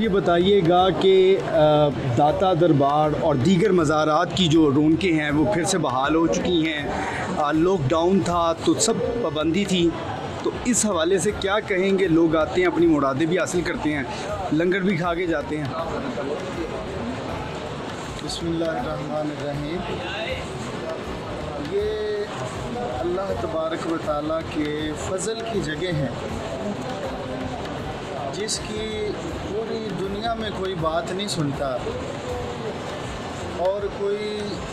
ये बताइएगा कि दाता दरबार और दीगर मज़ारात की जो रौनकें हैं वो फिर से बहाल हो चुकी हैं। लॉकडाउन था तो सब पाबंदी थी, तो इस हवाले से क्या कहेंगे? लोग आते हैं, अपनी मुरादें भी हासिल करते हैं, लंगर भी खा के जाते हैं। बिस्मिल्लाहिर्रहमानिर्रहीम। ये अल्लाह तबारक व तआला के फ़ज़ल की जगह है जिसकी पूरी दुनिया में कोई बात नहीं सुनता, और कोई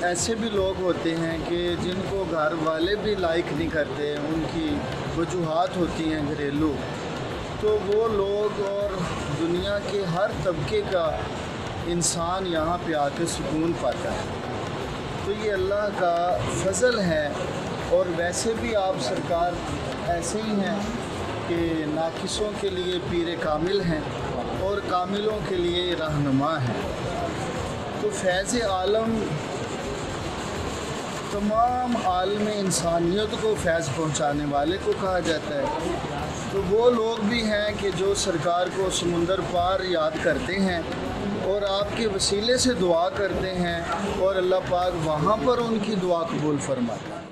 ऐसे भी लोग होते हैं कि जिनको घर वाले भी लाइक नहीं करते, उनकी वजूहात होती हैं घरेलू, तो वो लोग और दुनिया के हर तबके का इंसान यहाँ पे आके सुकून पाता है। तो ये अल्लाह का फ़ज़ल है। और वैसे भी आप सरकार ऐसे ही हैं कि नाकिसों के लिए पीर कामिल हैं और कामिलों के लिए रहनुमा हैं। तो फैज़ आलम तमाम आलम इंसानियत को फैज़ पहुँचाने वाले को कहा जाता है। तो वो लोग भी हैं कि जो सरकार को समुंदर पार याद करते हैं और आपके वसीले से दुआ करते हैं, और अल्लाह पाक वहाँ पर उनकी दुआ कबूल फरमाता है।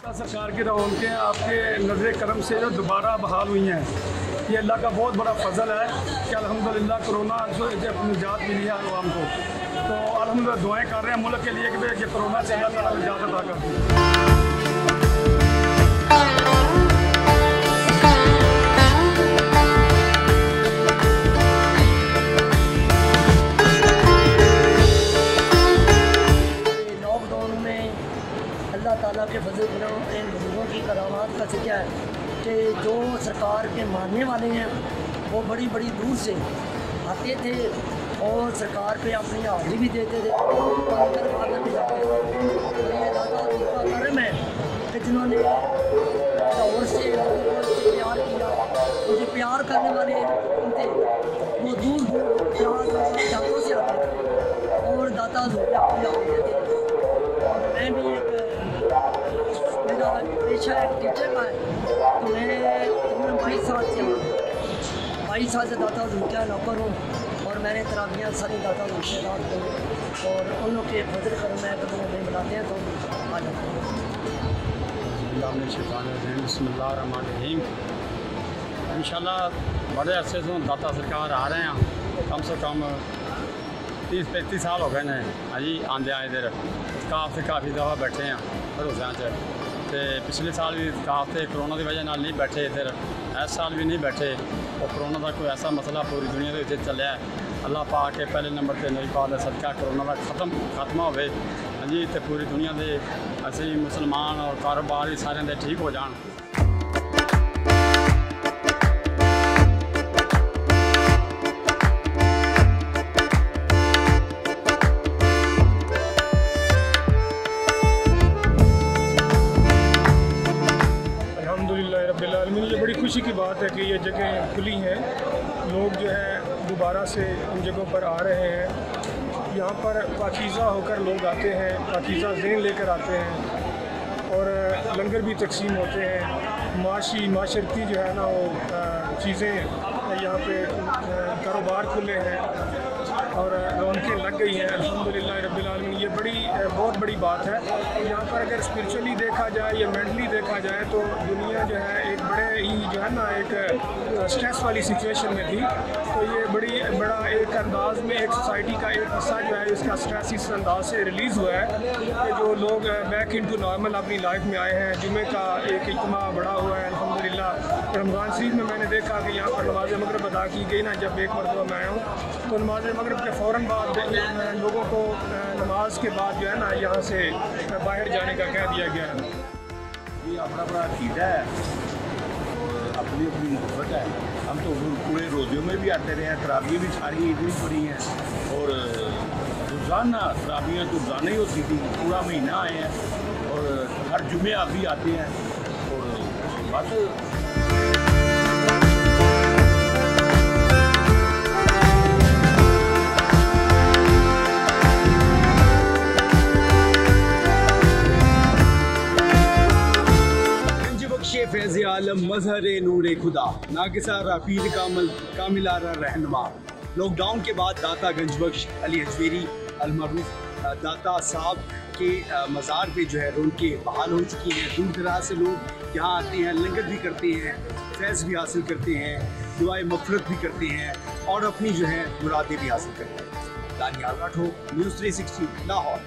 सरकार की रौनकें आपके नज़र करम से जो दोबारा बहाल हुई हैं, ये अल्लाह का बहुत बड़ा फ़ज़ल है कि अल्हम्दुलिल्लाह कोरोना से निजात मिली है आवाम को। तो अल्हम्दुलिल्लाह दुआएं कर रहे हैं मुल्क के लिए कि कोरोना से अल्लाह ताला निजात अता कर दी। ताला के फजल इन बुजुर्गों की करामात का जिक्र है कि जो सरकार के मानने वाले हैं वो बड़ी बड़ी दूर से आते थे और सरकार पे अपनी हाजिरी भी देते थे, फादर भी जाते थे। तो ये दादा उनका करम है कि जिन्होंने लाहौर से लोगों को प्यार किया, मुझे प्यार करने वाले थे वो दूर दूर जगहों से आते थे और दाता अपनी हाजिरी देते थे। मैं भी एक मेरा पेशा एक टीचर का है, तो मैं तकरीबन 22 साल से 22 साल से दाता क्या नौकर हूँ, और मैंने तराबियाँ सारी दाता से रात को, और उन लोग के फजल कर मैं कभी नहीं बुलाते हैं तो आ जाते हैं। बिस्मिल्लाहिर्रहमानिर्रहीम। इंशाल्लाह बड़े अरसे से दाता सरकार आ रहे हैं, कम से कम 30-35 साल हो गए हैं अजी आंदे आए इधर। काफ़ी दफ़ा बैठे हैं भरोसा च, तो पिछले साल भी काफ़ी कोरोना की वजह नाल नहीं बैठे इधर, इस साल भी नहीं बैठे। और कोरोना का कोई ऐसा मसला पूरी दुनिया के चलिया है, अल्लाह पाक के पहले नंबर पर नबी पाक का सदका कोरोना का खत्म होवे जी, तो पूरी दुनिया के असी मुसलमान और कारोबार भी सारे ठीक हो जान। ये बड़ी खुशी की बात है कि ये जगह खुली हैं, लोग जो है दोबारा से इन जगहों पर आ रहे हैं। यहाँ पर पाकीज़ा होकर लोग आते हैं, पाकीज़ा ज़हन लेकर आते हैं, और लंगर भी तकसीम होते हैं। माशरती जो है ना वो चीज़ें यहाँ पे कारोबार खुले हैं और रौनकें लग गई हैं अल्हम्दुलिल्लाह रब्बिल आलमीन। ये बहुत बड़ी बात है। यहाँ पर अगर स्पिरिचुअली देखा जाए या मेंटली देखा जाए तो दुनिया जो है एक बड़े ही जो है ना एक स्ट्रेस वाली सिचुएशन में थी, तो ये बड़ा एक अंदाज में एक सोसाइटी का एक हिस्सा जो है इसका स्ट्रेस इस अंदाज से रिलीज़ हुआ है कि जो लोग बैक इनटू नॉर्मल अपनी लाइफ में आए हैं। जुमे का एक इज्तिमा बड़ा हुआ है अल्हम्दुलिल्लाह। रमज़ान शरीफ में मैंने देखा कि यहाँ पर नमाज मगरिब अदा की गई ना, जब एक मरतबा मैं आया हूँ तो नमाज मगरिब के फ़ौरन बाद लोगों को नमाज के बाद जो है ना यहाँ से बाहर जाने का कह दिया गया है। ये अपना अक़ीदा है और अपनी मोहब्बत है। हम तो पूरे रोज़ों में भी आते रहे हैं, तराबियाँ भी सारी ईद भी पड़ी हैं, और रोज़ाना तराबियाँ तो रोज़ाना ही होती थी, पूरा महीना आए हैं और हर जुमे आप भी आते हैं और बस। फैज़ आलम मज़हर नूर खुदा नाकिसा पीर कामिल रहनुमा। लॉकडाउन के बाद दाता गंजबख्श अली अजमेरी अलमरूफ दाता साहब के मज़ार पे जो है रौनकें बहाल हो चुकी हैं। दूर दराज से लोग यहाँ आते हैं, लंगर भी करते हैं, फैज़ भी हासिल करते हैं, दुआए मग़फ़िरत भी करते हैं और अपनी जो है मुरादें भी हासिल करते हैं। दानियाल राठौर, न्यूज़ 360 लाहौर।